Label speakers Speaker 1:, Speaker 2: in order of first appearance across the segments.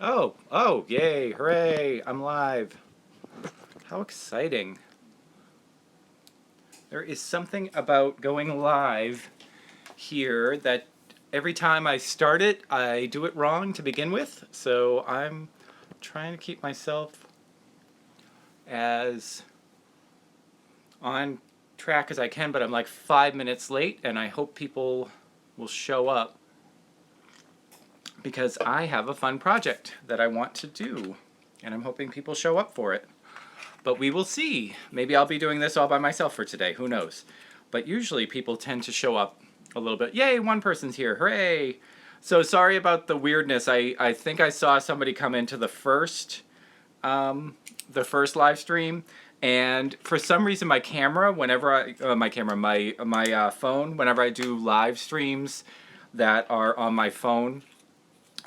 Speaker 1: Oh, yay, hooray, I'm live. How exciting. There is something about going live here that every time I start it, I do it wrong to begin with. So I'm trying to keep myself as on track as I can, but I'm like 5 minutes late, and I hope people will show up because I have a fun project that I want to do, and I'm hoping people show up for it. But we will see. Maybe I'll be doing this all by myself for today. Who knows? But usually people tend to show up a little bit. Yay, one person's here. Hooray! So sorry about the weirdness. I think I saw somebody come into the first live stream, and for some reason my camera, whenever my phone, whenever I do live streams that are on my phone,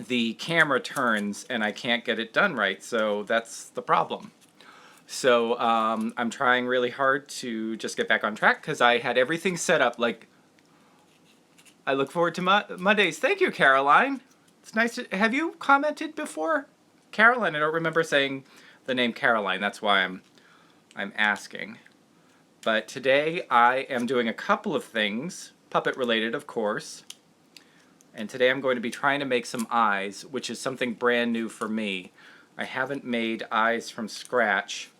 Speaker 1: the camera turns and I can't get it done right. So that's the problem. So I'm trying really hard to just get back on track because I had everything set up. Like, I look forward to Mondays. Thank you, Caroline. It's nice to have you commented before, Caroline. I don't remember saying the name Caroline. That's why I'm asking. But today I am doing a couple of things, puppet related, of course. And today I'm going to be trying to make some eyes, which is something brand new for me. I haven't made eyes from scratch.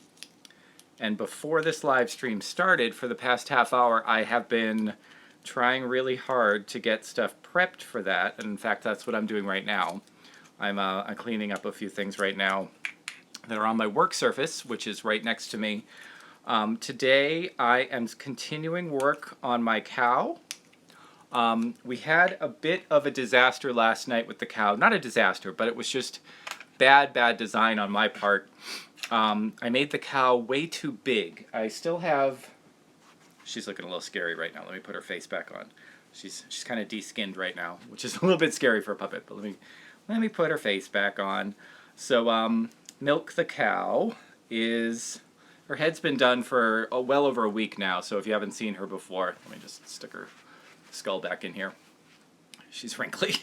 Speaker 1: And before this live stream started, for the past half hour, I have been trying really hard to get stuff prepped for that. And in fact, that's what I'm doing right now. I'm cleaning up a few things right now that are on my work surface, which is right next to me. Today, I am continuing work on my cow. We had a bit of a disaster last night with the cow. Not a disaster, but it was just bad design on my part. I made the cow way too big. I still have... She's looking a little scary right now. Let me put her face back on. She's kind of de-skinned right now, which is a little bit scary for a puppet. But let me put her face back on. So Milk the cow is... Her head's been done for well over a week now. So if you haven't seen her before, let me just stick her skull back in here. She's wrinkly.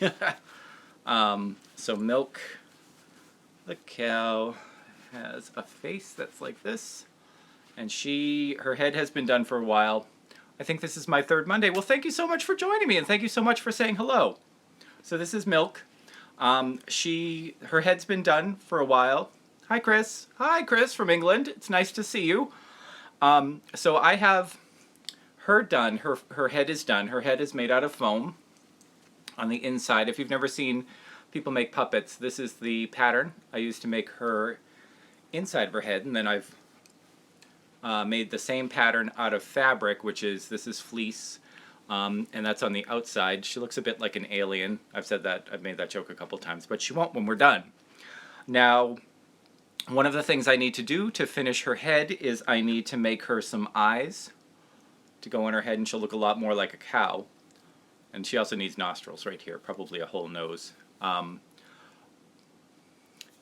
Speaker 1: So Milk the cow has a face that's like this, and her head has been done for a while. I think this is my third Monday. Well, thank you so much for joining me, and thank you so much for saying hello. So this is Milk. Her head's been done for a while. Hi, Chris. Hi, Chris from England. It's nice to see you. So I have her done. Her head is done. Her head is made out of foam on the inside. If you've never seen people make puppets, this is the pattern I used to make her inside of her head, and then I've made the same pattern out of fabric, which is, this is fleece, and that's on the outside. She looks a bit like an alien. I've made that joke a couple times, but she won't when we're done. Now, one of the things I need to do to finish her head is I need to make her some eyes to go on her head, and she'll look a lot more like a cow. And she also needs nostrils right here, probably a whole nose.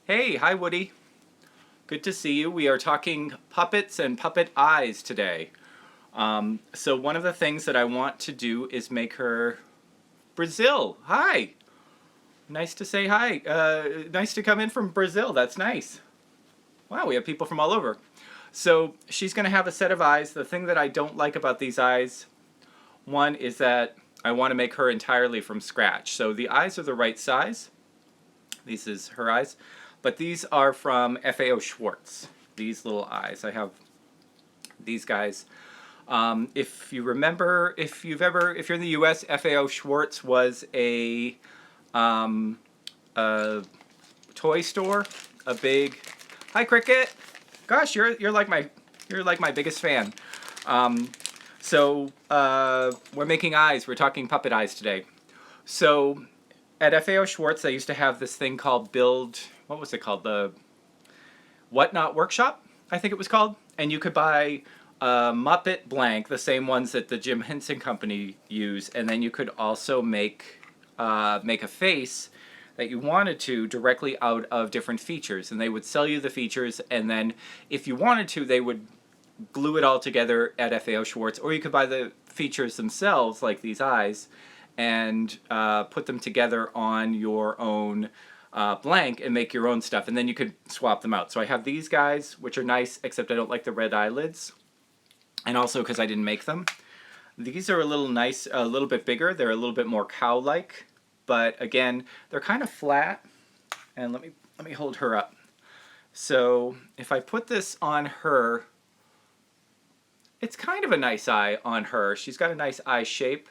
Speaker 1: Hey, hi Woody. Good to see you. We are talking puppets and puppet eyes today. So one of the things that I want to do is make her... Brazil, hi. Nice to say hi. Nice to come in from Brazil. That's nice. Wow, we have people from all over. So she's going to have a set of eyes. The thing that I don't like about these eyes, one is that I want to make her entirely from scratch. So the eyes are the right size. This is her eyes. But these are from FAO Schwarz. These little eyes. I have these guys. If you remember, if you're in the U.S., FAO Schwarz was a toy store, a big... Hi, Cricket. Gosh, you're like my biggest fan. So we're making eyes. We're talking puppet eyes today. So at FAO Schwarz, they used to have this thing called what was it called? The Whatnot Workshop, I think it was called. And you could buy Muppet blank, the same ones that the Jim Henson Company use, and then you could also make a face that you wanted to directly out of different features. And they would sell you the features, and then if you wanted to, they would glue it all together at FAO Schwarz, or you could buy the features themselves, like these eyes, and put them together on your own blank and make your own stuff, and then you could swap them out. So I have these guys, which are nice, except I don't like the red eyelids, and also because I didn't make them. These are a little nice, a little bit bigger. They're a little bit more cow-like, but again, they're kind of flat. And let me hold her up. So if I put this on her, it's kind of a nice eye on her. She's got a nice eye shape,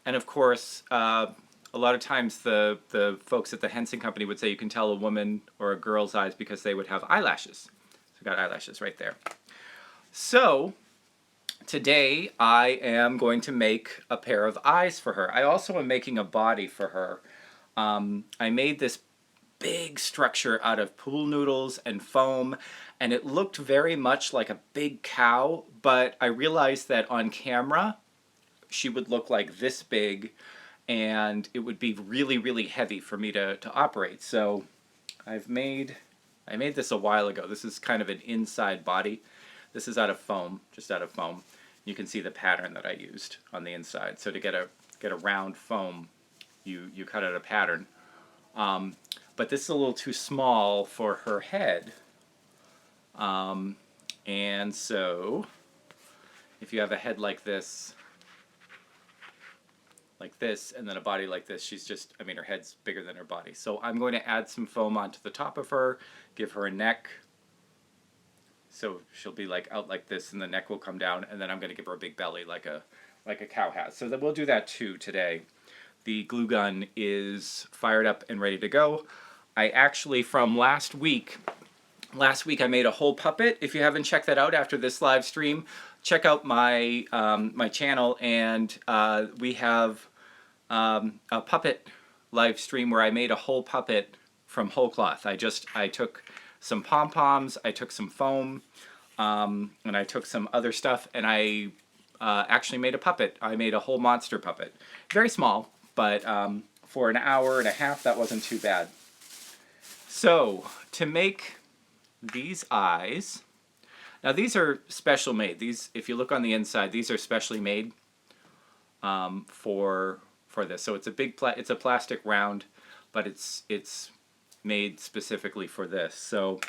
Speaker 1: and of course, a lot of times the folks at the Henson Company would say you can tell a woman or a girl's eyes because they would have eyelashes. So I've got eyelashes right there. So today I am going to make a pair of eyes for her. I also am making a body for her. I made this big structure out of pool noodles and foam, and it looked very much like a big cow, but I realized that on camera she would look like this big, and it would be really, really heavy for me to operate. So I made this a while ago. This is kind of an inside body. This is out of foam, just out of foam. You can see the pattern that I used on the inside. So to get a round foam, you cut out a pattern. But this is a little too small for her head. And so if you have a head like this, and then a body like this, she's just, I mean, her head's bigger than her body. So I'm going to add some foam onto the top of her, give her a neck. So she'll be like out like this, and the neck will come down, and then I'm going to give her a big belly like a cow has. So we'll do that too today. The glue gun is fired up and ready to go. I actually, from last week I made a whole puppet. If you haven't checked that out after this live stream, check out my my channel, and we have a puppet live stream where I made a whole puppet from whole cloth. I took some pom-poms, I took some foam, and I took some other stuff, and I actually made a puppet. I made a whole monster puppet. Very small, but for an hour and a half, that wasn't too bad. So, to make these eyes, now these are special made. These, if you look on the inside, these are specially made for this. So it's a big, it's a plastic round, but it's made specifically for this. So,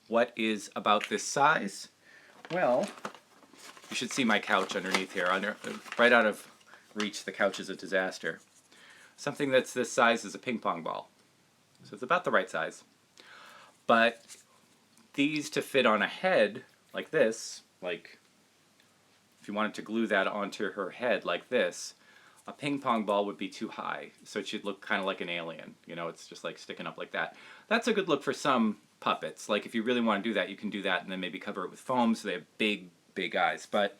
Speaker 1: what is about this size? Well, you should see my couch underneath here. Right out of reach, the couch is a disaster. Something that's this size is a ping pong ball. So it's about the right size. But these to fit on a head like this, like if you wanted to glue that onto her head like this, a ping pong ball would be too high. So it should look kind of like an alien. You know, it's just like sticking up like that. That's a good look for some puppets. Like if you really want to do that, you can do that and then maybe cover it with foam so they have big, big eyes. But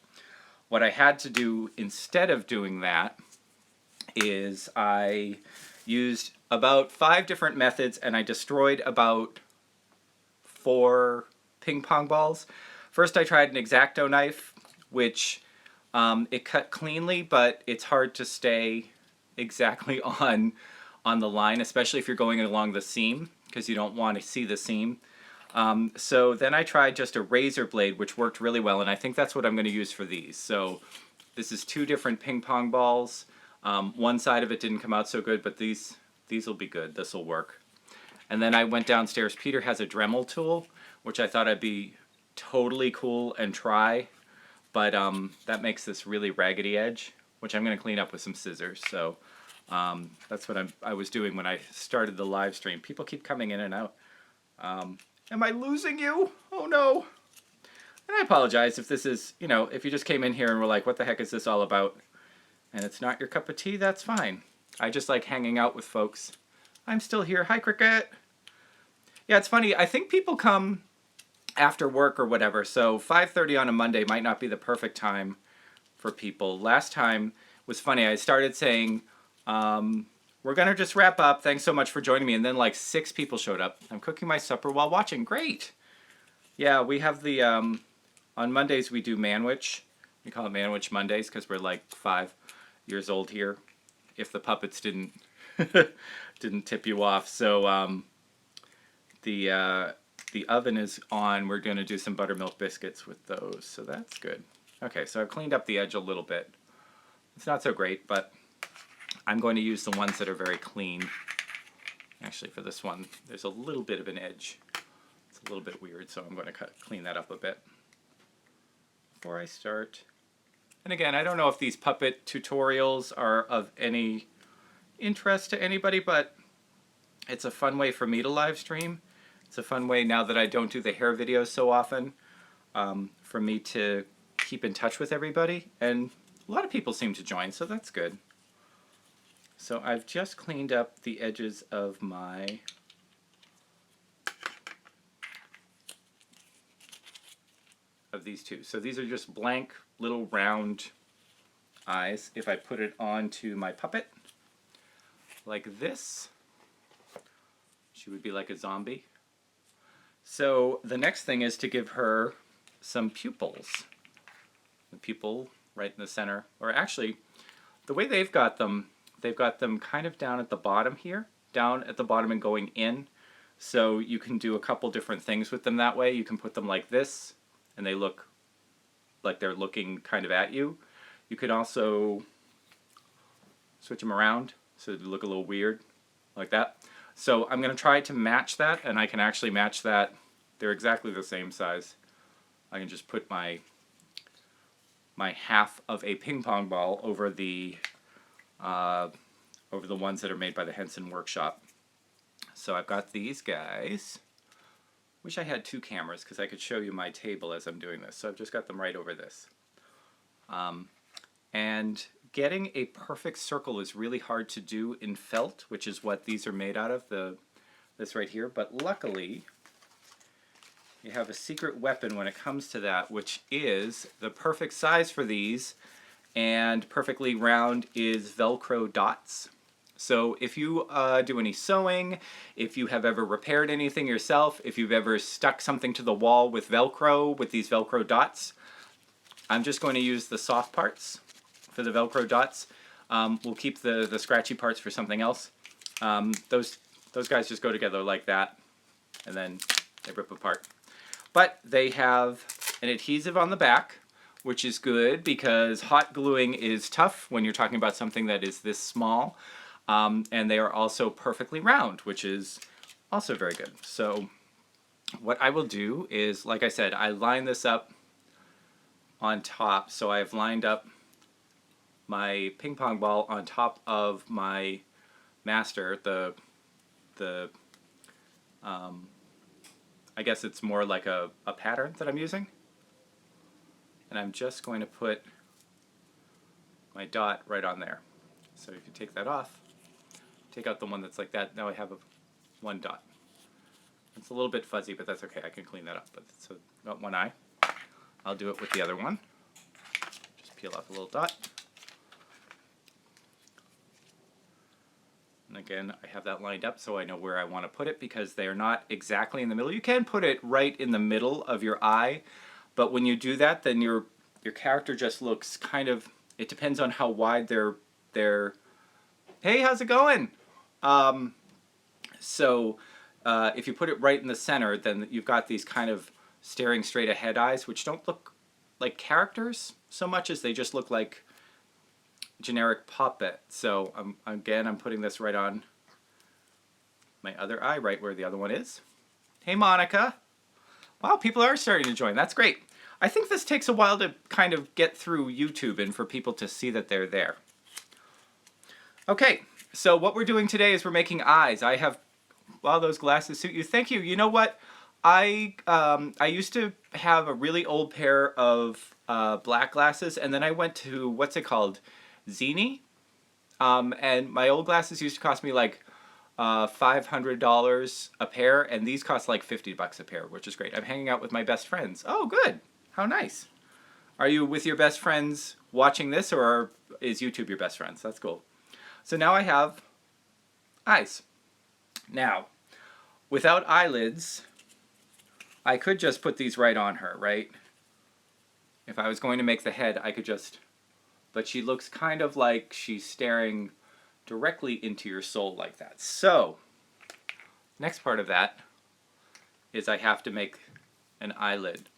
Speaker 1: what I had to do instead of doing that is I used about 5 different methods, and I destroyed about 4 ping pong balls. First I tried an X-Acto knife, which it cut cleanly, but it's hard to stay exactly on the line, especially if you're going along the seam, because you don't want to see the seam. So then I tried just a razor blade, which worked really well, and I think that's what I'm going to use for these. So this is 2 different ping pong balls. One side of it didn't come out so good, but these will be good. This will work. And then I went downstairs. Peter has a Dremel tool, which I thought I'd be totally cool and try, but that makes this really raggedy edge, which I'm going to clean up with some scissors. So that's what I was doing when I started the live stream. People keep coming in and out. Am I losing you? Oh no. And I apologize if this is, you know, if you just came in here and were like, what the heck is this all about? And it's not your cup of tea, that's fine. I just like hanging out with folks. I'm still here. Hi, Cricket. Yeah, it's funny. I think people come after work or whatever, so 5:30 on a Monday might not be the perfect time for people. Last time was funny. I started saying, we're going to just wrap up. Thanks so much for joining me. And then like 6 people showed up. I'm cooking my supper while watching. Great. Yeah, we have the, on Mondays we do Manwich. We call it Manwich Mondays because we're like 5 years old here. If the puppets didn't didn't tip you off. So the oven is on. We're going to do some buttermilk biscuits with those. So that's good. Okay, so I've cleaned up the edge a little bit. It's not so great, but I'm going to use the ones that are very clean. Actually, for this one, there's a little bit of an edge. It's a little bit weird, so I'm going to clean that up a bit before I start. And again, I don't know if these puppet tutorials are of any interest to anybody, but it's a fun way for me to live stream. It's a fun way, now that I don't do the hair videos so often, for me to keep in touch with everybody. And a lot of people seem to join, so that's good. So I've just cleaned up the edges of these two. So these are just blank little round eyes. If I put it onto my puppet like this, she would be like a zombie. So the next thing is to give her some pupils. The pupil right in the center, or actually the way they've got them kind of down at the bottom here, down at the bottom and going in. So you can do a couple different things with them that way. You can put them like this and they look like they're looking kind of at you. You can also switch them around so they look a little weird, like that. So I'm going to try to match that, and I can actually match that. They're exactly the same size. I can just put my half of a ping pong ball over the ones that are made by the Henson Workshop. So I've got these guys. Wish I had two cameras because I could show you my table as I'm doing this. So I've just got them right over this. And getting a perfect circle is really hard to do in felt, which is what these are made out of, this right here. But luckily, you have a secret weapon when it comes to that, which is the perfect size for these, and perfectly round is Velcro dots. So if you do any sewing, if you have ever repaired anything yourself, if you've ever stuck something to the wall with Velcro, with these Velcro dots, I'm just going to use the soft parts for the Velcro dots. We'll keep the scratchy parts for something else. Those guys just go together like that, and then they rip apart. But they have an adhesive on the back, which is good because hot gluing is tough when you're talking about something that is this small. And they are also perfectly round, which is also very good. So what I will do is, like I said, I line this up on top. So I've lined up my ping pong ball on top of my master, I guess it's more like a pattern that I'm using. And I'm just going to put my dot right on there. So if you take that off, take out the one that's like that, now I have one dot. It's a little bit fuzzy, but that's okay. I can clean that up. But so got one eye. I'll do it with the other one. Just peel off a little dot. And again, I have that lined up so I know where I want to put it because they're not exactly in the middle. You can put it right in the middle of your eye, but when you do that, then your character just looks kind of, it depends on how wide their hey, how's it going? So if you put it right in the center, then you've got these kind of staring straight ahead eyes, which don't look like characters so much as they just look like generic puppet. So I'm putting this right on my other eye, right where the other one is. Hey, Monica. Wow, people are starting to join. That's great. I think this takes a while to kind of get through YouTube and for people to see that they're there. Okay, so what we're doing today is we're making eyes. I have, wow, those glasses suit you. Thank you. You know what? I used to have a really old pair of black glasses, and then I went to, what's it called? Zini. And my old glasses used to cost me like $500 a pair, and these cost like $50 a pair, which is great. I'm hanging out with my best friends. Oh, good. How nice. Are you with your best friends watching this, or is YouTube your best friends? That's cool. So now I have eyes. Now, without eyelids, I could just put these right on her, right? If I was going to make the head, I could just, but she looks kind of like she's staring directly into your soul like that. So, next part of that is I have to make an eyelid.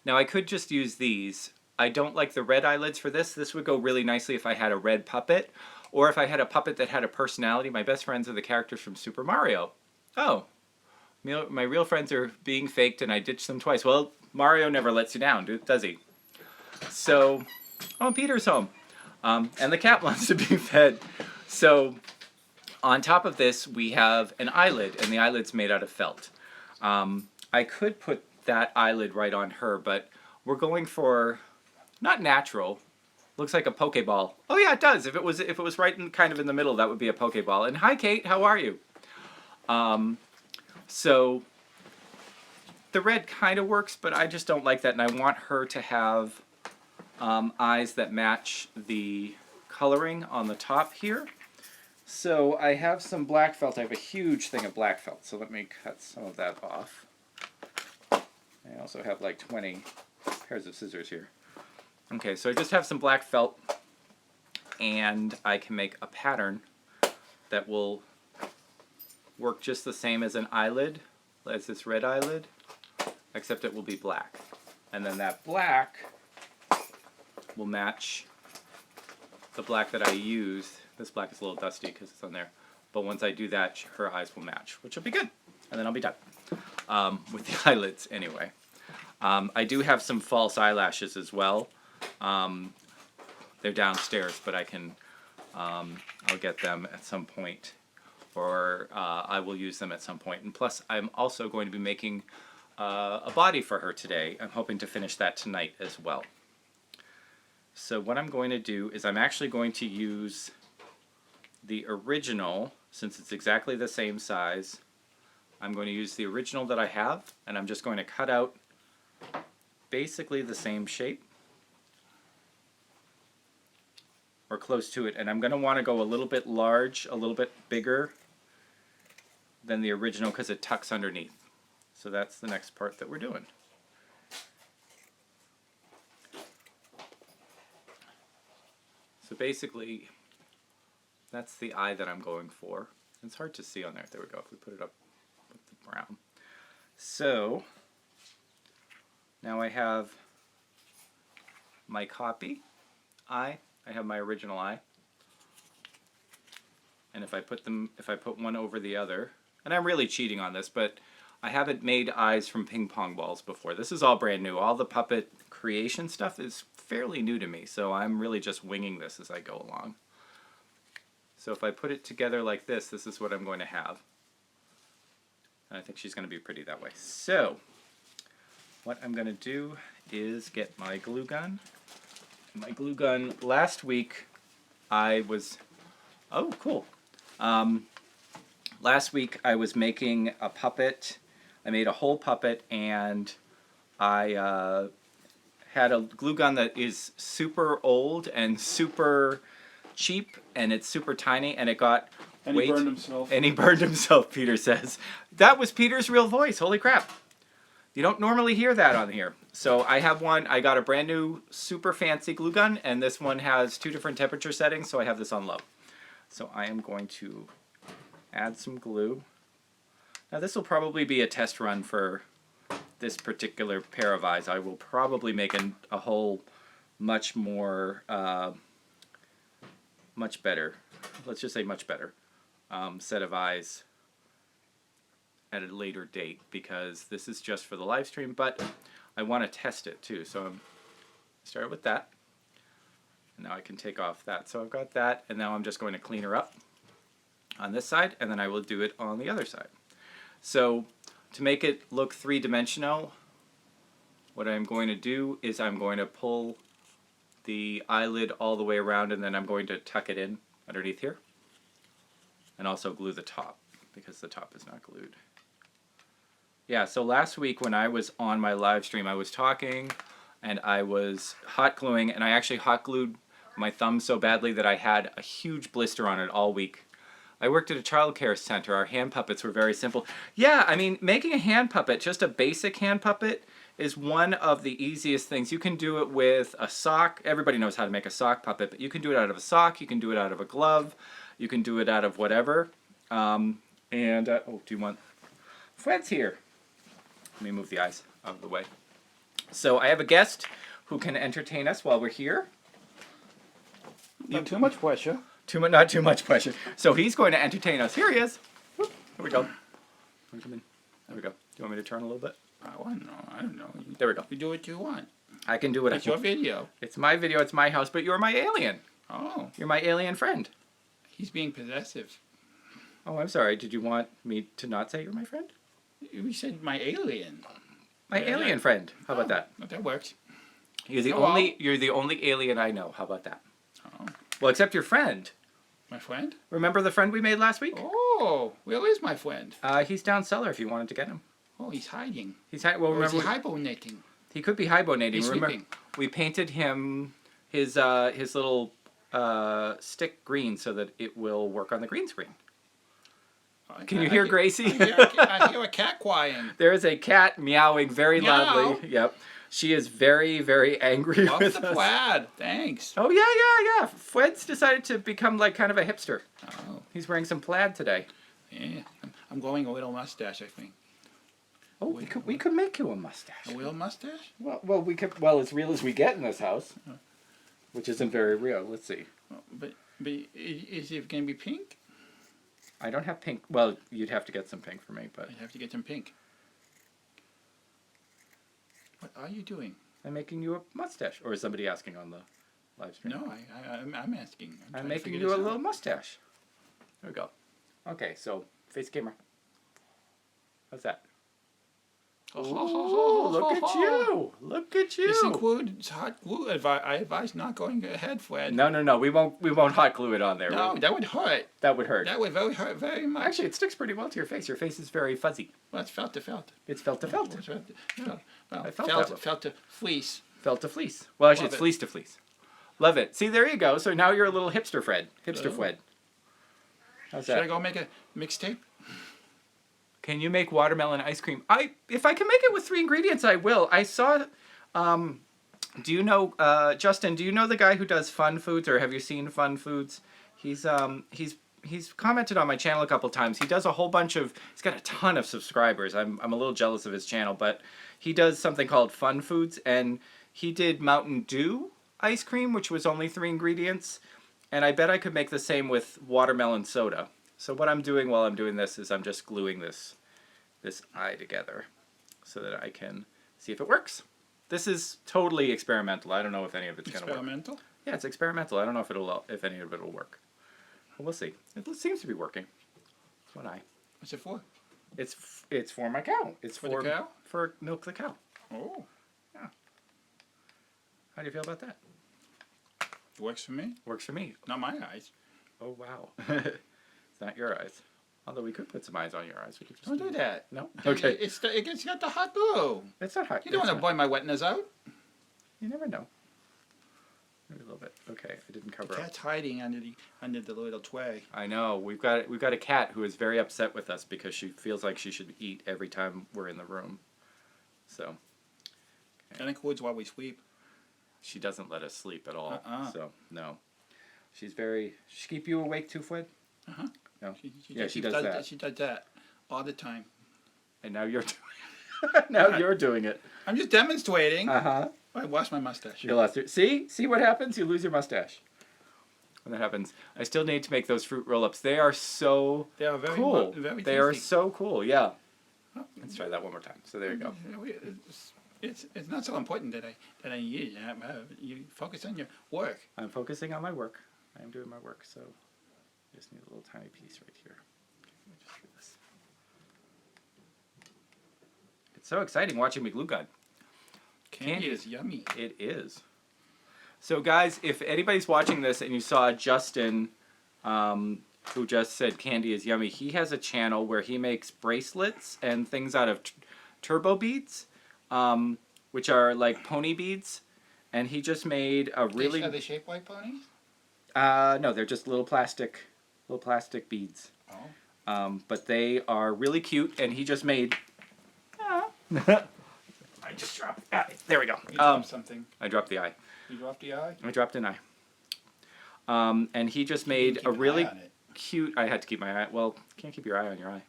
Speaker 1: Now I could just use these. I don't like the red eyelids for this. This would go really nicely if I had a red puppet, Or if I had a puppet that had a personality, my best friends are the characters from Super Mario. Oh, my real friends are being faked and I ditched them twice. Well, Mario never lets you down, does he? So, oh, Peter's home. And the cat wants to be fed. So, on top of this, we have an eyelid, and the eyelid's made out of felt. I could put that eyelid right on her, but we're going for not natural. Looks like a Pokeball. Oh yeah, it does. If it was right in kind of in the middle, that would be a Pokeball. And hi, Kate. How are you? So the red kind of works, but I just don't like that, and I want her to have eyes that match the coloring on the top here. So I have some black felt. I have a huge thing of black felt, so let me cut some of that off. I also have like 20 pairs of scissors here. Okay, so I just have some black felt, and I can make a pattern that will work just the same as an eyelid, as this red eyelid, except it will be black. And then that black will match the black that I used. This black is a little dusty because it's on there. But once I do that, her eyes will match, which will be good. And then I'll be done with the eyelids anyway. I do have some false eyelashes as well. They're downstairs, but I can, I'll get them at some point, or I will use them at some point. And plus, I'm also going to be making a body for her today. I'm hoping to finish that tonight as well. So what I'm going to do is I'm actually going to use the original, since it's exactly the same size. I'm going to use the original that I have, and I'm just going to cut out basically the same shape, or close to it, and I'm going to want to go a little bit large, a little bit bigger than the original because it tucks underneath. So that's the next part that we're doing. So basically, that's the eye that I'm going for. It's hard to see on there. There we go. If we put it up with the brown. So now I have my copy eye. I have my original eye. And if I put one over the other, and I'm really cheating on this, but I haven't made eyes from ping pong balls before. This is all brand new. All the puppet creation stuff is fairly new to me, so I'm really just winging this as I go along. So if I put it together like this, this is what I'm going to have. And I think she's going to be pretty that way. So what I'm going to do is get my glue gun. My glue gun, last week I was, oh cool. Last week I was making a puppet. I made a whole puppet, and I had a glue gun that is super old and super cheap, and it's super tiny, and it got
Speaker 2: And he burned himself.
Speaker 1: And he burned himself, Peter says. That was Peter's real voice. Holy crap. You don't normally hear that on here. So I have one. I got a brand new super fancy glue gun, and this one has 2 different temperature settings, so I have this on low. So I am going to add some glue. Now this will probably be a test run for this particular pair of eyes. I will probably make a whole much more, much better, let's just say much better, set of eyes at a later date, because this is just for the live stream, but I want to test it too. So I'm started with that, and now I can take off that. So I've got that, and now I'm just going to clean her up on this side, and then I will do it on the other side. So to make it look 3-dimensional, what I'm going to do is I'm going to pull the eyelid all the way around, and then I'm going to tuck it in underneath here, and also glue the top, because the top is not glued. Yeah, so last week when I was on my live stream, I was talking and I was hot gluing, and I actually hot glued my thumb so badly that I had a huge blister on it all week. I worked at a child care center. Our hand puppets were very simple. Yeah, I mean, making a hand puppet, just a basic hand puppet, is one of the easiest things. You can do it with a sock. Everybody knows how to make a sock puppet, but you can do it out of a sock, you can do it out of a glove, you can do it out of whatever. Oh, do you want... Fred's here. Let me move the eyes out of the way. So I have a guest who can entertain us while we're here.
Speaker 2: Not too much pressure.
Speaker 1: Not too much question. So he's going to entertain us. Here he is. Whoop, here we go. Come in. There we go. Do you want me to turn a little bit?
Speaker 2: I don't know. I don't know.
Speaker 1: There we go.
Speaker 2: You do what you want.
Speaker 1: I can do what
Speaker 2: It's your video.
Speaker 1: It's my video. It's my house. But you're my alien.
Speaker 2: Oh.
Speaker 1: You're my alien friend.
Speaker 2: He's being possessive.
Speaker 1: Oh, I'm sorry. Did you want me to not say you're my friend?
Speaker 2: You said my alien.
Speaker 1: My alien friend. How about that?
Speaker 2: That works.
Speaker 1: You're the only alien I know. How about that?
Speaker 2: Oh.
Speaker 1: Well, except your friend.
Speaker 2: My friend?
Speaker 1: Remember the friend we made last week?
Speaker 2: Oh, where is my friend?
Speaker 1: He's down cellar if you wanted to get him.
Speaker 2: Oh, he's hiding.
Speaker 1: Well, remember,
Speaker 2: is he hibernating?
Speaker 1: He could be hibernating.
Speaker 2: He's
Speaker 1: Remember,
Speaker 2: sleeping.
Speaker 1: we painted him his little stick green so that it will work on the green screen. Can you hear Gracie?
Speaker 2: I hear a cat crying.
Speaker 1: There is a cat meowing very loudly. Yep. She is very, very angry
Speaker 2: Love
Speaker 1: with
Speaker 2: the
Speaker 1: us.
Speaker 2: plaid. Thanks.
Speaker 1: Oh, yeah. Fred's decided to become like kind of a hipster.
Speaker 2: Oh.
Speaker 1: He's wearing some plaid today.
Speaker 2: Yeah. I'm growing a little mustache, I think.
Speaker 1: Oh, we could make you a mustache.
Speaker 2: A little mustache?
Speaker 1: Well, we could. Well, as real as we get in this house, which isn't very real. Let's see.
Speaker 2: But is it going to be pink?
Speaker 1: I don't have pink. Well, you'd have to get some pink for me, but
Speaker 2: I have to get some pink. What are you doing?
Speaker 1: I'm making you a mustache. Or is somebody asking on the live stream?
Speaker 2: No, I'm asking.
Speaker 1: I'm making you a little mustache. There we go. Okay, so face the camera. How's that? Oh, look at you! Look at you!
Speaker 2: This includes hot glue. I advise not going ahead, Fred.
Speaker 1: No. We won't hot glue it on there.
Speaker 2: No, that would hurt.
Speaker 1: That would hurt.
Speaker 2: That would hurt very much.
Speaker 1: Actually, it sticks pretty well to your face. Your face is very fuzzy.
Speaker 2: Well, it's felt to felt.
Speaker 1: It's felt to felt.
Speaker 2: Felt to fleece.
Speaker 1: Felt to fleece. Well, actually,
Speaker 2: Love
Speaker 1: it's
Speaker 2: it.
Speaker 1: fleece to fleece. Love it. See, there you go. So now you're a little hipster Fred. Hipster Fred. How's that?
Speaker 2: Should I go make a mixtape?
Speaker 1: Can you make watermelon ice cream? If I can make it with 3 ingredients, I will. I saw. Do you know Justin? Do you know the guy who does Fun Foods, or have you seen Fun Foods? He's commented on my channel a couple times. He does a whole bunch of. He's got a ton of subscribers. I'm a little jealous of his channel, but he does something called Fun Foods, and he did Mountain Dew ice cream, which was only 3 ingredients, and I bet I could make the same with watermelon soda. So what I'm doing while I'm doing this is I'm just gluing this eye together so that I can see if it works. This is totally experimental. I don't know if any of it's going to work.
Speaker 2: Experimental?
Speaker 1: Yeah, it's experimental. I don't know if any of it will work. Well, we'll see. It seems to be working. It's one eye.
Speaker 2: What's it for?
Speaker 1: It's for my cow. It's
Speaker 2: for the cow?
Speaker 1: For milk the cow.
Speaker 2: Oh.
Speaker 1: Yeah. How do you feel about that?
Speaker 2: Works for me.
Speaker 1: Works for me.
Speaker 2: Not my eyes.
Speaker 1: Oh, wow. It's not your eyes. Although we could put some eyes on your eyes. We could just
Speaker 2: Don't do that.
Speaker 1: No? Okay.
Speaker 2: It's got the hot glue.
Speaker 1: It's not hot.
Speaker 2: You don't want to boil my wetness out.
Speaker 1: You never know. Maybe a little bit. Okay, I didn't cover
Speaker 2: The cat's hiding under the little tray.
Speaker 1: I know. We've got a cat who is very upset with us because she feels like she should eat every time we're in the room. So. Okay.
Speaker 2: That includes while we sleep.
Speaker 1: She doesn't let us sleep at all.
Speaker 2: Uh-uh.
Speaker 1: So no. She keep you awake too, Fred?
Speaker 2: Uh-huh.
Speaker 1: No.
Speaker 2: She
Speaker 1: she does that.
Speaker 2: She does that all the time.
Speaker 1: And now you're you're doing it.
Speaker 2: I'm just demonstrating.
Speaker 1: Uh-huh.
Speaker 2: I wash my mustache.
Speaker 1: You lost it. See what happens? You lose your mustache. When that happens, I still need to make those fruit roll-ups. They are so cool.
Speaker 2: Very
Speaker 1: they are
Speaker 2: tasty.
Speaker 1: so cool. Yeah. Let's try that one more time. So there you go.
Speaker 2: It's not so important that I use you focus on your work.
Speaker 1: I'm focusing on my work. I am doing my work. So I just need a little tiny piece right here. Let me just do this. It's so exciting watching me glue gun.
Speaker 2: Candy is yummy.
Speaker 1: It is. So guys, if anybody's watching this and you saw Justin, who just said candy is yummy, he has a channel where he makes bracelets and things out of turbo beads, which are like pony beads, and he just made a really.
Speaker 2: Are they shaped like ponies?
Speaker 1: No, they're just little plastic beads.
Speaker 2: Oh.
Speaker 1: But they are really cute, and he just made. I just dropped. There we go.
Speaker 2: You dropped something.
Speaker 1: I dropped the eye.
Speaker 2: You dropped the eye?
Speaker 1: I dropped an eye. And he just made a really cute. I had to keep my eye. Well, can't keep your eye on your eye.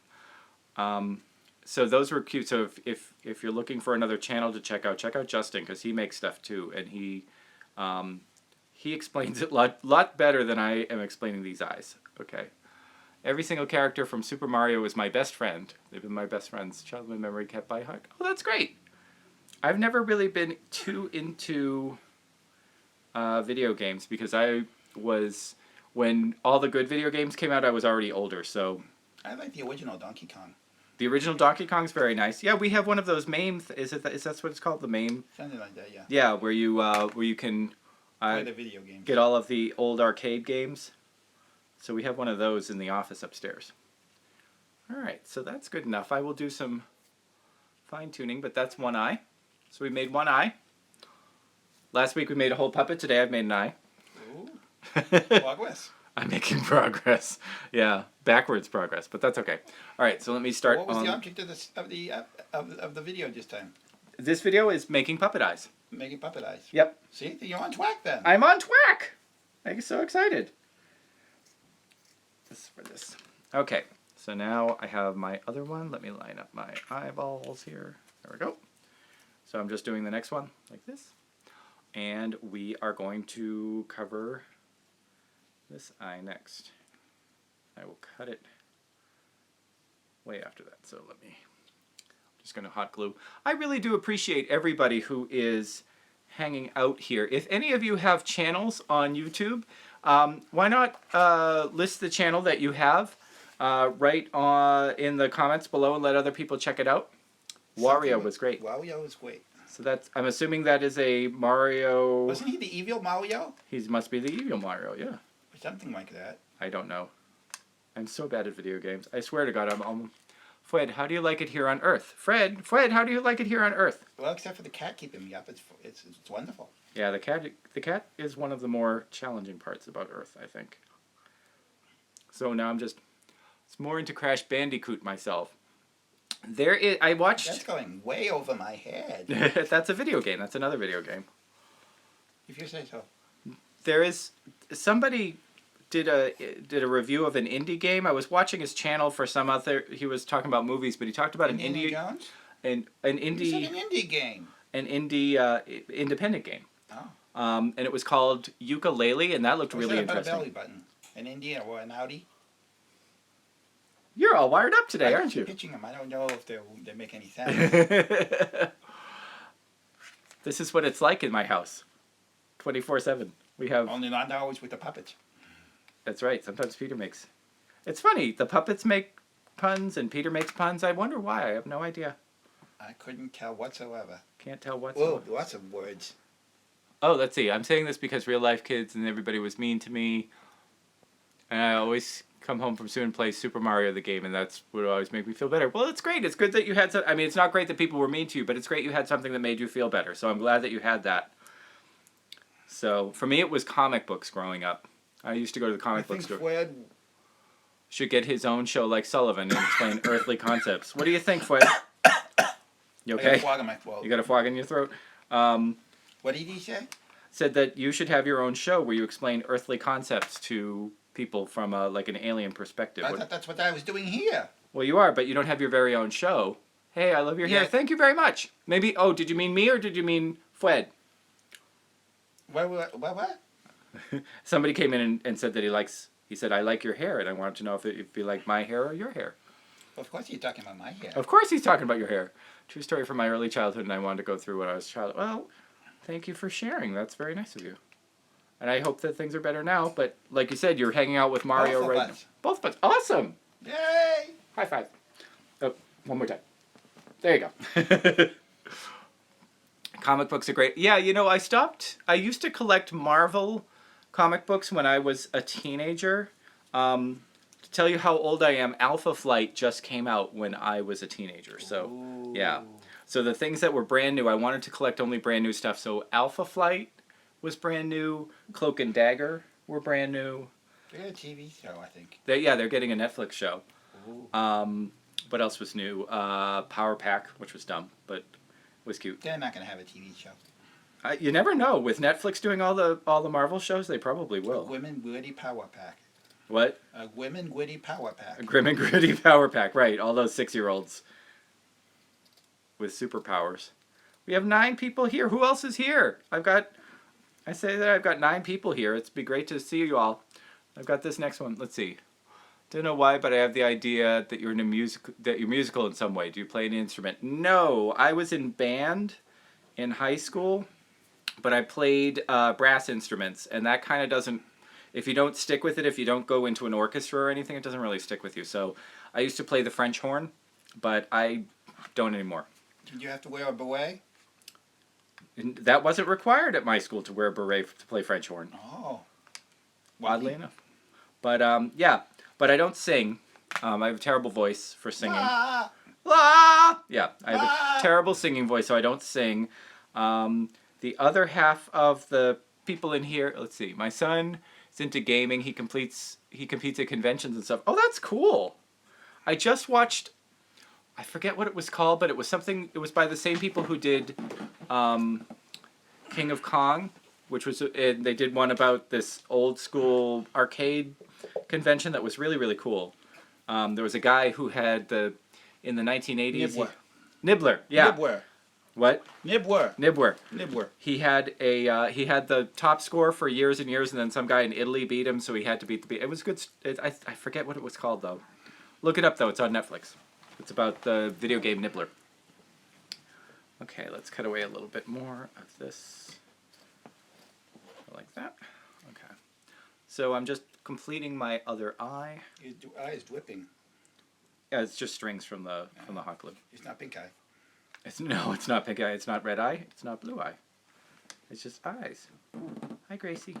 Speaker 1: So those were cute. So if you're looking for another channel to check out Justin, because he makes stuff too, and He explains it a lot better than I am explaining these eyes. Okay. Every single character from Super Mario is my best friend. They've been my best friends. Childhood memory kept by heart. Oh, that's great. I've never really been too into video games because when all the good video games came out, I was already older. So
Speaker 2: I like the original Donkey Kong.
Speaker 1: the original Donkey Kong's very nice. Yeah, we have one of those MAME. Is that what it's called? The MAME.
Speaker 2: Something like that, yeah.
Speaker 1: Yeah, where you can
Speaker 2: Play the video games.
Speaker 1: get all of the old arcade games. So we have one of those in the office upstairs. All right, so that's good enough. I will do some fine tuning, but that's one eye. So we made one eye. Last week we made a whole puppet. Today I've made an eye.
Speaker 2: Ooh. Progress.
Speaker 1: I'm making progress. Yeah, backwards progress, but that's okay. All right, so let me start.
Speaker 2: What was the object of the video this time?
Speaker 1: This video is making puppet eyes.
Speaker 2: Making puppet eyes.
Speaker 1: Yep.
Speaker 2: See, you're on track then.
Speaker 1: I'm on track. I'm so excited. This is for this. Okay, so now I have my other one. Let me line up my eyeballs here. There we go. So I'm just doing the next one like this. And we are going to cover this eye next. I will cut it way after that. So let me, I'm just going to hot glue. I really do appreciate everybody who is hanging out here. If any of you have channels on YouTube, why not list the channel that you have right in the comments below and let other people check it out. Wario was great.
Speaker 2: Wario was great.
Speaker 1: So that's, I'm assuming that is a Mario.
Speaker 2: Wasn't he the evil Mario?
Speaker 1: He must be the evil Mario, yeah.
Speaker 2: Or something like that.
Speaker 1: I don't know. I'm so bad at video games. I swear to God, I'm Fred, how do you like it here on Earth? Fred, how do you like it here on Earth?
Speaker 2: Well, except for the cat keeping me up, it's wonderful.
Speaker 1: Yeah, the cat is one of the more challenging parts about Earth, I think. So now it's more into Crash Bandicoot myself. I watched.
Speaker 2: That's going way over my head.
Speaker 1: That's a video game. That's another video game.
Speaker 2: If you say so.
Speaker 1: There is somebody did a review of an indie game. I was watching his channel for some other. He was talking about movies, but he talked about an indie
Speaker 2: Jones?
Speaker 1: an indie
Speaker 2: You said an indie game.
Speaker 1: An indie independent game.
Speaker 2: Oh.
Speaker 1: And it was called Ukulele, and that looked really
Speaker 2: What's that about
Speaker 1: interesting.
Speaker 2: a belly button? An India or an Audi?
Speaker 1: You're all wired up today, aren't you?
Speaker 2: Pitching them. I don't know if they make any sense.
Speaker 1: This is what it's like in my house. 24/7. We have.
Speaker 2: Only not always with the puppets.
Speaker 1: That's right. Sometimes Peter makes. It's funny. The puppets make puns and Peter makes puns. I wonder why. I have no idea.
Speaker 2: I couldn't tell whatsoever.
Speaker 1: Can't tell what's.
Speaker 2: Whoa, lots of words.
Speaker 1: Oh, let's see. I'm saying this because real life kids and everybody was mean to me. And I always come home from school and play Super Mario the game, and that's what would always make me feel better. Well, it's great. It's good that you had some. I mean, it's not great that people were mean to you, but it's great you had something that made you feel better. So I'm glad that you had that. So for me, it was comic books growing up. I used to go to the comic book store.
Speaker 2: Fred
Speaker 1: Should get his own show like Sullivan and explain earthly concepts. What do you think, Fred? You
Speaker 2: I got a
Speaker 1: okay?
Speaker 2: frog in my throat.
Speaker 1: You got a frog in your throat?
Speaker 2: What did he say?
Speaker 1: Said that you should have your own show where you explain earthly concepts to people from like an alien perspective.
Speaker 2: I thought that's what I was doing here.
Speaker 1: Well, you are, but you don't have your very own show. Hey, I love your hair.
Speaker 2: Yeah.
Speaker 1: Thank you very much. Maybe, oh, did you mean me or did you mean Fred?
Speaker 2: What?
Speaker 1: Somebody came in and said that he said, I like your hair, and I wanted to know if you like my hair or your hair.
Speaker 2: Of course you're talking about my hair.
Speaker 1: Of course he's talking about your hair. True story from my early childhood, and I wanted to go through when I was a child. Well, thank you for sharing. That's very nice of you. And I hope that things are better now, but like you said, you're hanging out with Mario
Speaker 2: Both of
Speaker 1: right
Speaker 2: us.
Speaker 1: now. Both of us. Awesome!
Speaker 2: Yay!
Speaker 1: High five. Oh, one more time. There you go. Comic books are great. Yeah, you know, I used to collect Marvel comic books when I was a teenager. To tell you how old I am, Alpha Flight just came out when I was a teenager. So,
Speaker 2: Ooh.
Speaker 1: yeah. So the things that were brand new, I wanted to collect only brand new stuff. So Alpha Flight was brand new. Cloak and Dagger were brand new.
Speaker 2: They got a TV show, I think.
Speaker 1: They're getting a Netflix show.
Speaker 2: Ooh.
Speaker 1: What else was new? Power Pack, which was dumb, but was cute.
Speaker 2: They're not going to have a TV show.
Speaker 1: You never know. With Netflix doing all the Marvel shows, they probably will.
Speaker 2: Women Gritty Power Pack.
Speaker 1: What?
Speaker 2: A Women Gritty Power Pack.
Speaker 1: A Grim and Gritty Power Pack, right. All those 6-year-olds with superpowers. We have 9 people here. Who else is here? I I say that I've got 9 people here. It'd be great to see you all. I've got this next one. Let's see. Don't know why, but I have the idea that you're musical in some way. Do you play an instrument? No, I was in band in high school, but I played brass instruments, and that kind of doesn't. If you don't stick with it, if you don't go into an orchestra or anything, it doesn't really stick with you. So I used to play the French horn, but I don't anymore.
Speaker 2: Did you have to wear a beret?
Speaker 1: That wasn't required at my school to wear a beret to play French horn.
Speaker 2: Oh.
Speaker 1: Oddly enough. But yeah, but I don't sing. I have a terrible voice for singing.
Speaker 2: Ah.
Speaker 1: Ah! Yeah, I have a terrible singing voice, so I don't sing. The other half of the people in here, let's see, my son is into gaming. He competes at conventions and stuff. Oh, that's cool. I just watched, I forget what it was called, but it was something, it was by the same people who did King of Kong, which was, they did one about this old school arcade convention that was really, really cool. There was a guy who had in the 1980s. Nibbler, yeah.
Speaker 2: Nibbler.
Speaker 1: What?
Speaker 2: Nibbler.
Speaker 1: He had the top score for years and years, and then some guy in Italy beat him, so he had to beat the. It was good. I forget what it was called though. Look it up though. It's on Netflix. It's about the video game Nibbler. Okay, let's cut away a little bit more of this. Like that. Okay. So I'm just completing my other eye.
Speaker 2: His eye is dripping.
Speaker 1: Yeah, it's just strings from the hot glue.
Speaker 2: It's not pink eye.
Speaker 1: It's not pink eye. It's not red eye. It's not blue eye. It's just eyes. Hi, Gracie.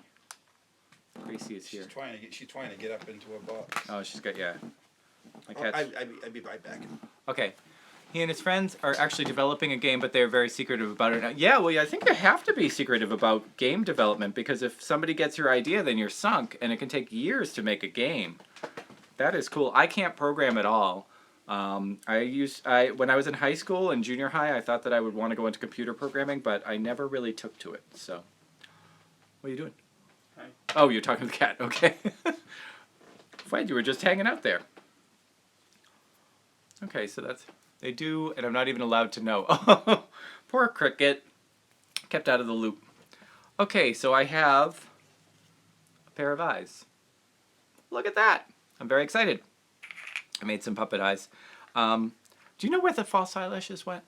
Speaker 1: Gracie is here.
Speaker 2: She's trying to get up into a box.
Speaker 1: Oh, she's got My
Speaker 2: Oh,
Speaker 1: cat's.
Speaker 2: I'll be right back.
Speaker 1: Okay. He and his friends are actually developing a game, but they're very secretive about it. Yeah, well, I think they have to be secretive about game development, because if somebody gets your idea, then you're sunk, and it can take years to make a game. That is cool. I can't program at all. When I was in high school and junior high, I thought that I would want to go into computer programming, but I never really took to it. So, what are you doing?
Speaker 2: Hi.
Speaker 1: Oh, you're talking to the cat. Okay. Fred, you were just hanging out there. Okay, so they do, and I'm not even allowed to know. Oh, poor cricket. Kept out of the loop. Okay, so I have a pair of eyes. Look at that. I'm very excited. I made some puppet eyes. Do you know where the false eyelashes went?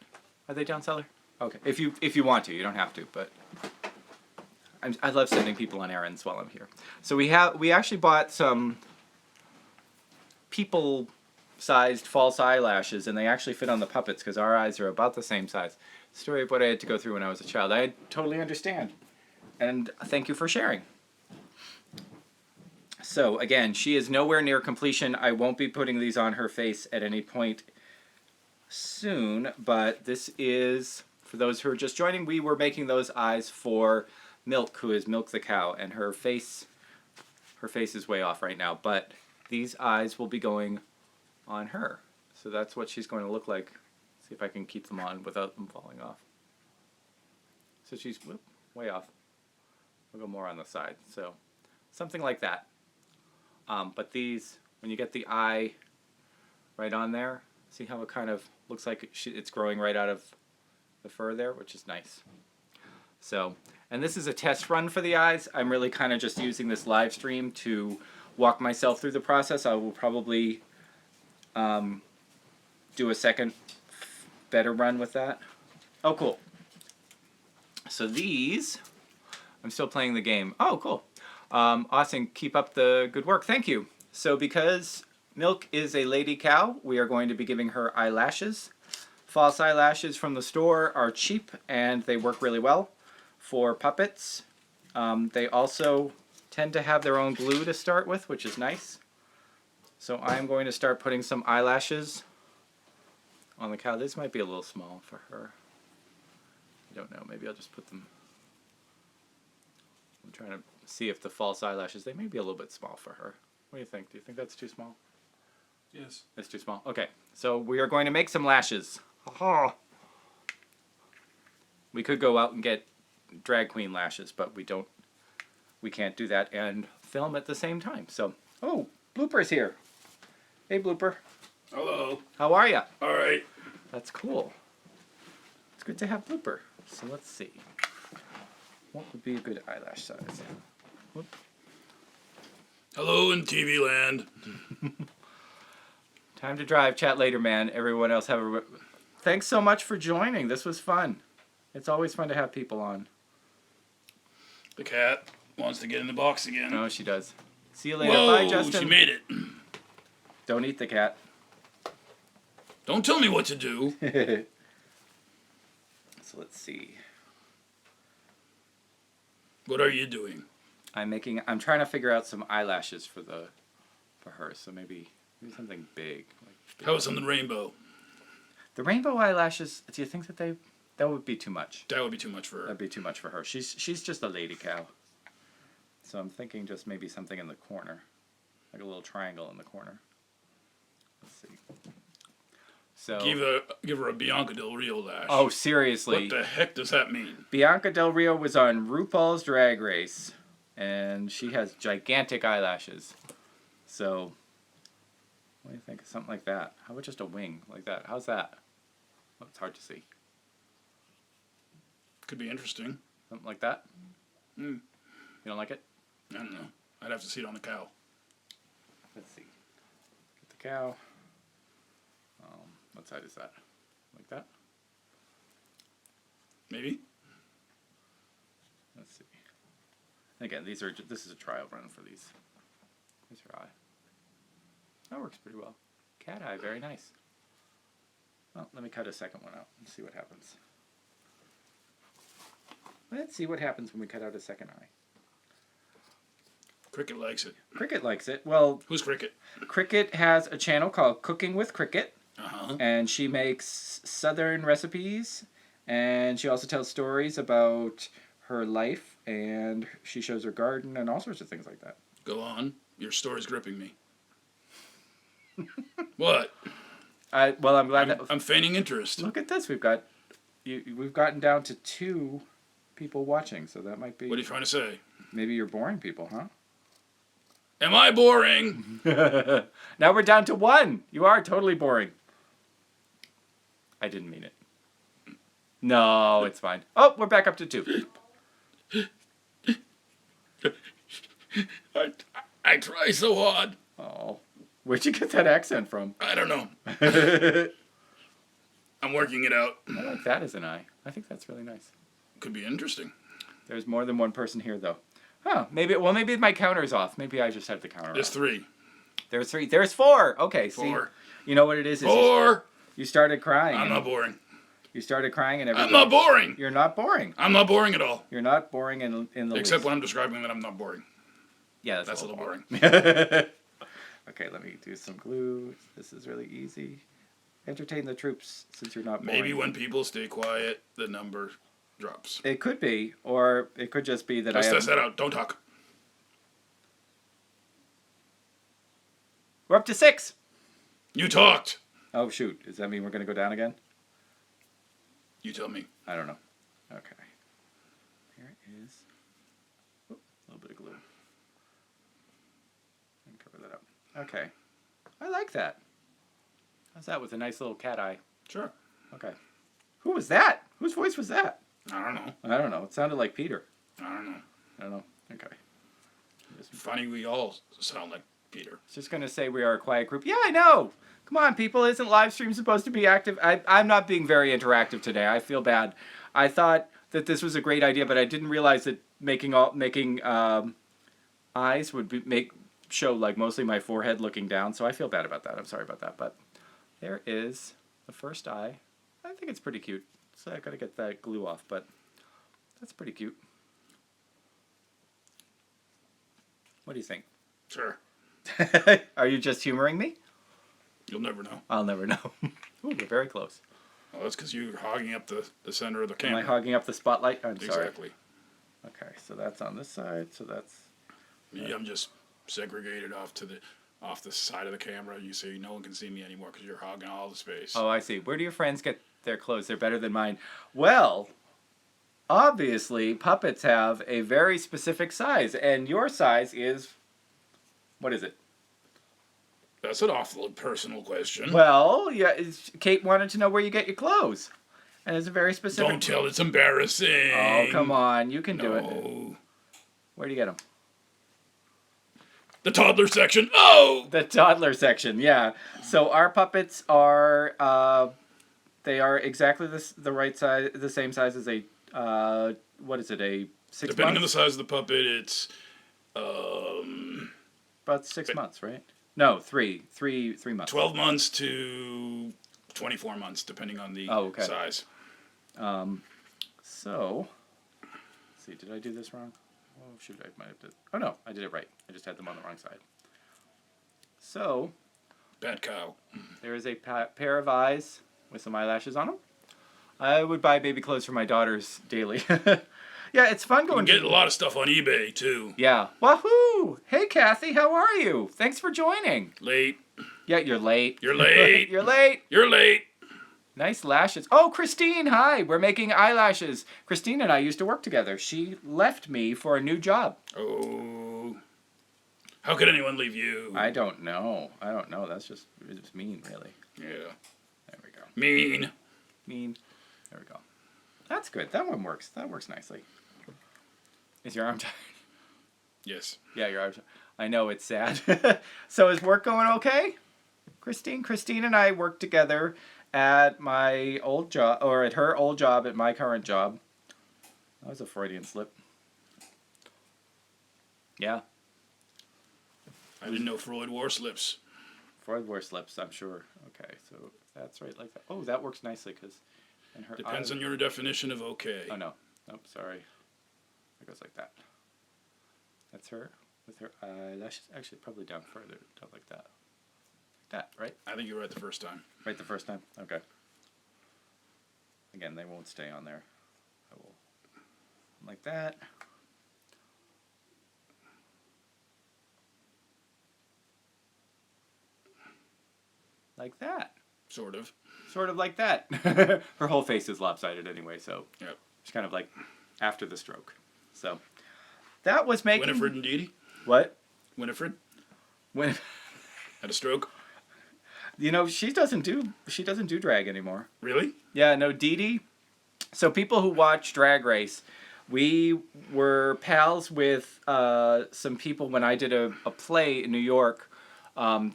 Speaker 1: Are they down cellar? Okay. If you want to, you don't have to, but I love sending people on errands while I'm here. So we actually bought some people-sized false eyelashes, and they actually fit on the puppets because our eyes are about the same size. Story of what I had to go through when I was a child. I totally understand, and thank you for sharing. So again, she is nowhere near completion. I won't be putting these on her face at any point soon, but this is, for those who are just joining, we were making those eyes for Milk, who is Milk the cow, and her face is way off right now, but these eyes will be going on her. So that's what she's going to look like. See if I can keep them on without them falling off. So she's way off. We'll go more on the side. So something like that. But these, when you get the eye right on there, see how it kind of looks like it's growing right out of the fur there, which is nice. So, and this is a test run for the eyes. I'm really kind of just using this live stream to walk myself through the process. I will probably do a second better run with that. Oh, cool. So these, I'm still playing the game. Oh, cool. Austin, keep up the good work. Thank you. So because Milk is a lady cow, we are going to be giving her eyelashes. False eyelashes from the store are cheap and they work really well for puppets. They also tend to have their own glue to start with, which is nice. So I'm going to start putting some eyelashes on the cow. This might be a little small for her. I don't know. Maybe I'll just put them. I'm trying to see if the false eyelashes, they may be a little bit small for her. What do you think? Do you think that's too small?
Speaker 2: Yes.
Speaker 1: It's too small. Okay. So we are going to make some lashes. Oh. We could go out and get drag queen lashes, but we can't do that and film at the same time. So, oh, Blooper's here. Hey, Blooper.
Speaker 2: Hello.
Speaker 1: How are ya?
Speaker 2: All right.
Speaker 1: That's cool. It's good to have Blooper. So let's see. What would be a good eyelash size? Whoop.
Speaker 2: Hello in TV land.
Speaker 1: Time to drive. Chat later, man. Everyone else have a... Thanks so much for joining. This was fun. It's always fun to have people on.
Speaker 2: The cat wants to get in the box again.
Speaker 1: Oh, she does. See you later.
Speaker 2: Whoa,
Speaker 1: Bye, Justin.
Speaker 2: she made it.
Speaker 1: Don't eat the cat.
Speaker 2: Don't tell me what to do.
Speaker 1: So let's see.
Speaker 2: What are you doing?
Speaker 1: I'm trying to figure out some eyelashes for her. So maybe something big.
Speaker 2: How about something rainbow?
Speaker 1: The rainbow eyelashes. Do you think that would be too much?
Speaker 2: That would be too much for her.
Speaker 1: That'd be too much for her. She's just a lady cow. So I'm thinking just maybe something in the corner, like a little triangle in the corner. Let's see. So
Speaker 2: give her a Bianca Del Rio lash.
Speaker 1: oh, seriously.
Speaker 2: What the heck does that mean?
Speaker 1: Bianca Del Rio was on RuPaul's Drag Race, and she has gigantic eyelashes. So, what do you think of something like that? How about just a wing like that? How's that? Oh, it's hard to see.
Speaker 2: Could be interesting.
Speaker 1: Something like that?
Speaker 2: Hmm.
Speaker 1: You don't like it?
Speaker 2: I don't know. I'd have to see it on the cow.
Speaker 1: Let's see. Get the cow. What side is that? Like that?
Speaker 2: Maybe.
Speaker 1: Let's see. Again, this is a trial run for these. Here's her eye. That works pretty well. Cat eye, very nice. Well, let me cut a second one out and see what happens. Let's see what happens when we cut out a second eye.
Speaker 2: Cricket likes it.
Speaker 1: Cricket likes it. Well,
Speaker 2: Who's Cricket?
Speaker 1: Cricket has a channel called Cooking with Cricket,
Speaker 2: Uh-huh.
Speaker 1: and she makes southern recipes, and she also tells stories about her life, and she shows her garden and all sorts of things like that.
Speaker 2: Go on. Your story's gripping me. What?
Speaker 1: Well, I'm glad that...
Speaker 2: I'm feigning interest.
Speaker 1: Look at this. We've gotten down to 2 people watching, so that might be...
Speaker 2: What are you trying to say?
Speaker 1: Maybe you're boring people, huh?
Speaker 2: Am I boring?
Speaker 1: Now we're down to 1. You are totally boring. I didn't mean it. No, it's fine. Oh, we're back up to 2.
Speaker 2: I try so hard.
Speaker 1: Oh, where'd you get that accent from?
Speaker 2: I don't know. I'm working it out.
Speaker 1: I like that as an eye. I think that's really nice.
Speaker 2: Could be interesting.
Speaker 1: There's more than 1 person here, though. Huh, maybe my counter's off. Maybe I just had the counter
Speaker 2: There's
Speaker 1: off.
Speaker 2: 3.
Speaker 1: There's 3. There's 4. Okay,
Speaker 2: 4.
Speaker 1: See, you know what it is?
Speaker 2: 4.
Speaker 1: You started crying.
Speaker 2: I'm not boring.
Speaker 1: You started crying and everything.
Speaker 2: I'm not boring.
Speaker 1: You're not boring.
Speaker 2: I'm not boring at all.
Speaker 1: You're not boring in the
Speaker 2: Except
Speaker 1: least.
Speaker 2: when I'm describing that I'm not boring.
Speaker 1: Yeah,
Speaker 2: That's a little boring.
Speaker 1: Okay, let me do some glue. This is really easy. Entertain the troops since you're not boring.
Speaker 2: Maybe when people stay quiet, the number drops.
Speaker 1: It could be, or it could just be that
Speaker 2: Let's test that out. Don't talk.
Speaker 1: We're up to 6.
Speaker 2: You talked.
Speaker 1: Oh, shoot. Does that mean we're going to go down again?
Speaker 2: You tell me.
Speaker 1: I don't know. Okay. Here is a little bit of glue. And cover that up. Okay. I like that. How's that with a nice little cat eye?
Speaker 2: Sure.
Speaker 1: Okay. Who was that? Whose voice was that?
Speaker 2: I don't know.
Speaker 1: I don't know. It sounded like Peter.
Speaker 2: I don't know.
Speaker 1: I don't know. Okay.
Speaker 2: Funny we all sound like Peter.
Speaker 1: Just going to say we are a quiet group. Yeah, I know. Come on, people. Isn't Livestream supposed to be active? I'm not being very interactive today. I feel bad. I thought that this was a great idea, but I didn't realize that making eyes would show like mostly my forehead looking down. So I feel bad about that. I'm sorry about that. But there is the first eye. I think it's pretty cute. So I got to get that glue off, but that's pretty cute. What do you think?
Speaker 2: Sure.
Speaker 1: Are you just humoring me?
Speaker 2: You'll never know.
Speaker 1: I'll never know. Ooh, we're very close.
Speaker 2: Well, that's because you're hogging up the center of the
Speaker 1: Am
Speaker 2: camera.
Speaker 1: I hogging up the spotlight? I'm sorry.
Speaker 2: Exactly.
Speaker 1: Okay, so that's on this side. So that's...
Speaker 2: Me, I'm just segregated off the side of the camera. You see, no one can see me anymore because you're hogging all the space.
Speaker 1: Oh, I see. Where do your friends get their clothes? They're better than mine. Well, obviously, puppets have a very specific size. And your size is... What is it?
Speaker 2: That's an awful personal question.
Speaker 1: Well, yeah, Kate wanted to know where you get your clothes. And it's a very specific.
Speaker 2: Don't tell, it's embarrassing.
Speaker 1: Oh, come on. You can do it.
Speaker 2: No.
Speaker 1: Where do you get them?
Speaker 2: The toddler section. Oh!
Speaker 1: The toddler section, yeah. So our puppets are, they are exactly the right size, the same size as a, what is it, a 6
Speaker 2: Depending on the
Speaker 1: months?
Speaker 2: size of the puppet, it's,
Speaker 1: About 6 months, right? No, three months.
Speaker 2: 12 months to 24 months, depending on the size.
Speaker 1: So, let's see, did I do this wrong? Oh, shoot, I might have did. Oh, no, I did it right. I just had them on the wrong side. So,
Speaker 2: Bad cow.
Speaker 1: there is a pair of eyes with some eyelashes on them. I would buy baby clothes for my daughters daily. Yeah, it's fun
Speaker 2: You
Speaker 1: going
Speaker 2: can get a lot of stuff on eBay, too.
Speaker 1: Yeah. Wahoo! Hey, Kathy, how are you? Thanks for joining.
Speaker 2: Late.
Speaker 1: Yeah, you're late.
Speaker 2: You're late.
Speaker 1: You're late.
Speaker 2: You're late.
Speaker 1: Nice lashes. Oh, Christine, hi. We're making eyelashes. Christine and I used to work together. She left me for a new job.
Speaker 2: Oh. How could anyone leave you?
Speaker 1: I don't know. That's just mean, really.
Speaker 2: Yeah.
Speaker 1: There we go.
Speaker 2: Mean.
Speaker 1: Mean. There we go. That's good. That one works. That works nicely. Is your arm tired?
Speaker 2: Yes.
Speaker 1: Yeah, your arm tired. I know, it's sad. So is work going okay? Christine and I worked together at my old job, or at her old job, at my current job. That was a Freudian slip. Yeah.
Speaker 2: I didn't know Freud wore slips.
Speaker 1: Freud wore slips, I'm sure. Okay, so that's right like that. Oh, that works nicely, because...
Speaker 2: Depends on your definition of okay.
Speaker 1: Oh, no. Nope, sorry. It goes like that. That's her with her eyelashes. Actually, probably down further. Down like that. Like that, right?
Speaker 2: I think you were right the first time.
Speaker 1: Right the first time? Okay. Again, they won't stay on there. I will. Like that. Like that.
Speaker 2: Sort of.
Speaker 1: Sort of like that. Her whole face is lopsided anyway, so
Speaker 2: Yep.
Speaker 1: it's kind of like after the stroke. So that was making...
Speaker 2: Winifred and Dee Dee?
Speaker 1: What?
Speaker 2: Winifred?
Speaker 1: When...
Speaker 2: Had a stroke?
Speaker 1: You know, she doesn't do drag anymore.
Speaker 2: Really?
Speaker 1: Yeah, no, Dee Dee. So people who watch Drag Race, we were pals with some people when I did a play in New York.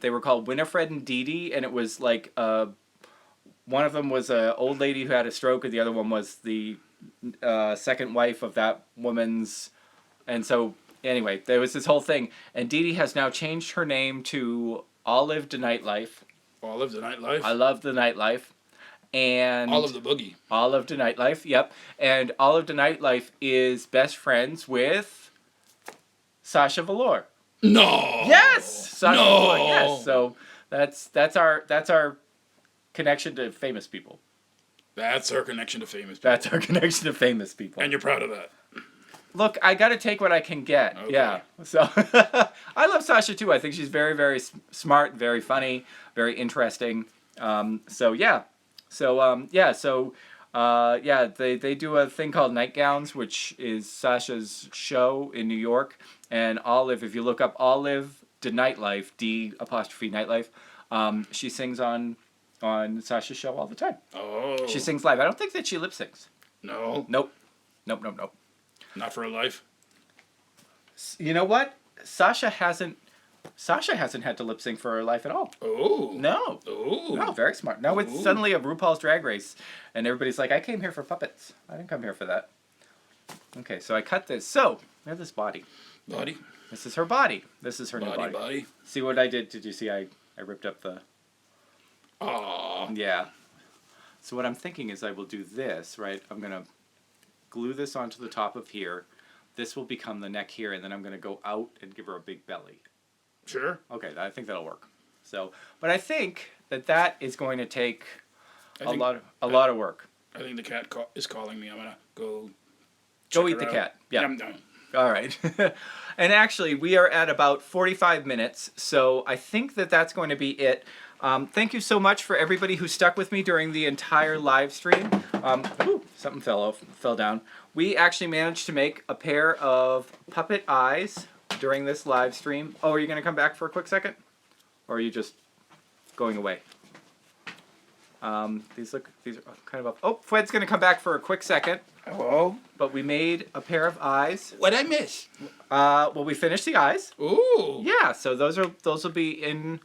Speaker 1: They were called Winifred and Dee Dee, and it was like one of them was an old lady who had a stroke, and the other one was the second wife of that woman's. And so, anyway, there was this whole thing. And Dee Dee has now changed her name to Olive de Nightlife.
Speaker 2: Olive the Nightlife?
Speaker 1: I love the nightlife. And
Speaker 2: Olive the Boogie.
Speaker 1: Olive de Nightlife, yep. And Olive de Nightlife is best friends with Sasha Velour.
Speaker 2: No!
Speaker 1: Yes! Sasha
Speaker 2: No!
Speaker 1: Velour, yes. So that's our connection to famous people.
Speaker 2: That's our connection to famous people.
Speaker 1: That's our connection to famous people.
Speaker 2: And you're proud of that.
Speaker 1: Look, I got to take what I can get.
Speaker 2: Okay.
Speaker 1: Yeah. So I love Sasha too. I think she's very, very smart, very funny, very interesting. So yeah. They do a thing called Nightgowns, which is Sasha's show in New York. And Olive, if you look up Olive de Nightlife, D''Nightlife, she sings on Sasha's show all the time.
Speaker 2: Oh.
Speaker 1: She sings live. I don't think that she lip syncs.
Speaker 2: No?
Speaker 1: Nope.
Speaker 2: Not for a life?
Speaker 1: You know what? Sasha hasn't had to lip sync for her life at all.
Speaker 2: Oh.
Speaker 1: No.
Speaker 2: Oh.
Speaker 1: No, very smart. Now it's suddenly a RuPaul's Drag Race, and everybody's like, I came here for puppets. I didn't come here for that. Okay, so I cut this. So, we have this body.
Speaker 2: Body?
Speaker 1: This is her body. This is her new body.
Speaker 2: Body.
Speaker 1: See what I did? Did you see I ripped up the...
Speaker 2: Aww.
Speaker 1: Yeah. So what I'm thinking is I will do this, right? I'm going to glue this onto the top of here. This will become the neck here, and then I'm going to go out and give her a big belly.
Speaker 2: Sure.
Speaker 1: Okay, I think that'll work. So, but I think that is going to take a lot of work.
Speaker 2: I think the cat is calling me. I'm going to go
Speaker 1: Eat the cat. Yeah.
Speaker 2: I'm done.
Speaker 1: All right. And actually, we are at about 45 minutes, so I think that's going to be it. Thank you so much for everybody who stuck with me during the entire live stream. Something fell down. We actually managed to make a pair of puppet eyes during this live stream. Oh, are you going to come back for a quick second? Or are you just going away? These are kind of up. Oh, Fred's gonna come back for a quick second.
Speaker 2: Hello.
Speaker 1: But we made a pair of eyes.
Speaker 2: What'd I miss?
Speaker 1: Well, we finished the eyes.
Speaker 2: Ooh.
Speaker 1: Yeah, so those will be in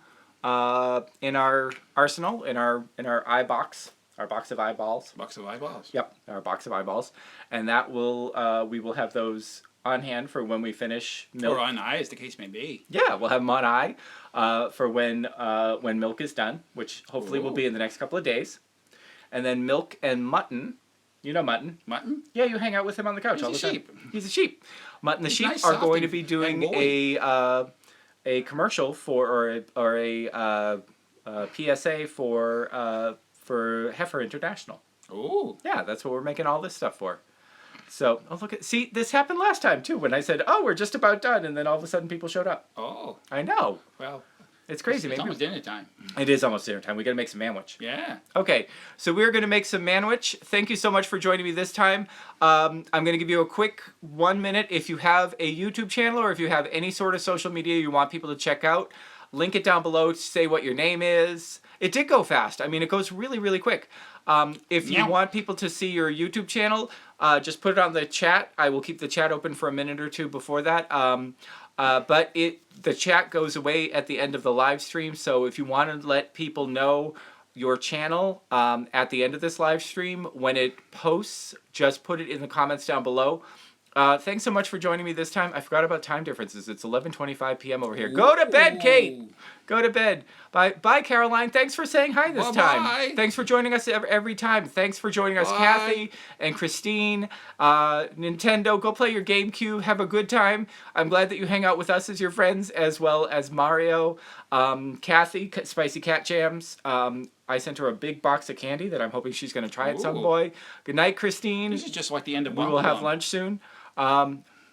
Speaker 1: our arsenal, in our eye box, our box of eyeballs.
Speaker 2: Box of eyeballs.
Speaker 1: Yep, our box of eyeballs, and that will we will have those on hand for when we finish milk.
Speaker 2: Or on eye, as the case may be.
Speaker 1: Yeah, we'll have them on eye for when milk is done, which hopefully will be in the next couple of days, and then milk and mutton. You know Mutton.
Speaker 2: Mutton?
Speaker 1: Yeah, you hang out with him on the couch all the time.
Speaker 2: He's a sheep.
Speaker 1: He's a sheep. Mutton the
Speaker 2: He's
Speaker 1: sheep
Speaker 2: nice,
Speaker 1: are
Speaker 2: soft,
Speaker 1: going to
Speaker 2: and-
Speaker 1: be doing
Speaker 2: and
Speaker 1: a commercial for or a PSA for Heifer International.
Speaker 2: Ooh.
Speaker 1: Yeah, that's what we're making all this stuff for. So, see, this happened last time too when I said, "Oh, we're just about done," and then all of a sudden people showed up.
Speaker 2: Oh.
Speaker 1: I know.
Speaker 2: Well,
Speaker 1: It's crazy.
Speaker 2: it's
Speaker 1: Maybe
Speaker 2: almost dinner time.
Speaker 1: it is almost dinner time. We got to make some manwich.
Speaker 2: Yeah.
Speaker 1: Okay, so we're going to make some manwich. Thank you so much for joining me this time. I'm going to give you a quick 1 minute. If you have a YouTube channel or if you have any sort of social media you want people to check out, link it down below. Say what your name is. It did go fast. I mean, it goes really, really quick. If you want people to see your YouTube channel, just put it on the chat. I will keep the chat open for a minute or two before that. But the chat goes away at the end of the live stream, so if you want to let people know your channel at the end of this live stream, when it posts, just put it in the comments down below. Thanks so much for joining me this time. I forgot about time differences. It's 11:25 p.m. over here. Go to bed, Kate! Go to bed. Bye, Caroline. Thanks for saying hi this time. Thanks for joining us every time. Thanks for joining us, Kathy and Christine. Nintendo, go play your GameCube. Have a good time. I'm glad that you hang out with us as your friends, as well as Mario. Kathy, Spicy Cat Jams. I sent her a big box of candy that I'm hoping she's going to try at some point. Good night, Christine.
Speaker 2: This is just like the end of
Speaker 1: We will have lunch soon.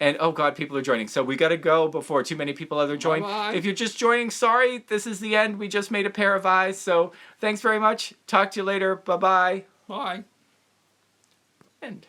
Speaker 1: And oh God, people are joining. So we got to go before too many people other join.
Speaker 2: Bye-bye.
Speaker 1: If you're just joining, sorry, this is the end. We just made a pair of eyes. So thanks very much. Talk to you later. Bye-bye.
Speaker 2: Bye.
Speaker 1: End.